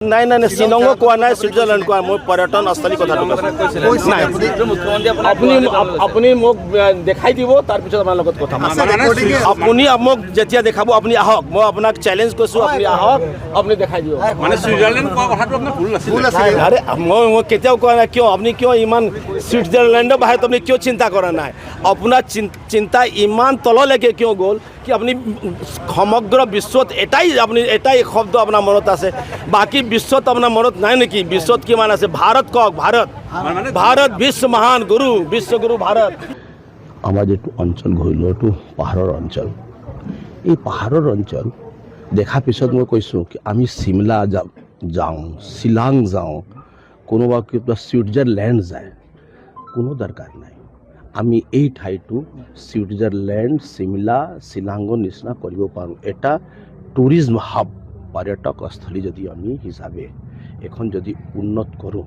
নাই নাই নাই শ্বিলঙক কোৱা নাই, ছুইজাৰলেণ্ড কোৱা, মই পৰ্যটনস্থলী কথাটো কৈছোঁ। নাই আপুনি আপুনি মোক দেখাই দিব, তাৰপিছত আপোনাৰ লগত কথা আপুনি মোক যেতিয়া দেখাব আপুনি আহক, মই আপোনাক চেলেঞ্জ কৰিছোঁ, আপুনি আহক, আপুনি দেখাই দিব। মানে ছুইজাৰলেণ্ড কোৱা কথাটো আপোনাৰ ভুল নাছিল। আৰে মই কেতিয়াও কোৱা নাই, কিয় আপুনি কিয় ইমান ছুইজাৰলেণ্ডৰ বাহিৰত আপুনি কিয় চিন্তা কৰা নাই? আপোনাৰ চিন্তা ইমান তললৈকে কিয় গ'ল কি আপুনি সমগ্ৰ বিশ্বত এটাই শব্দ আপোনাৰ মনত আছে, বাকী বিশ্বত আপোনাৰ মনত নাই নেকি? বিশ্বত কিমান আছে? ভাৰত কওক, ভাৰত বিশ্ব মহান গুৰু, বিশ্বগুৰু ভাৰত। আমাৰ যিটো অঞ্চল ঘূৰিলোঁ এইটো পাহাৰৰ অঞ্চল। এই পাহাৰৰ অঞ্চল দেখাৰ পিছত মই কৈছোঁ কি আমি চিমলা যাওঁ, শ্বিলং যাওঁ, কোনোবা কিবা ছুইজাৰলেণ্ড যায়, কোনো দৰকাৰ নাই। আমি এই ঠাইটো ছুইজাৰলেণ্ড, চিমলা, শ্বিলঙৰ নিচিনা কৰিব পাৰোঁ। এটা টুৰিজম হাব, পৰ্যটকস্থলী যদি আমি হিচাপে এখন যদি উন্নত কৰোঁ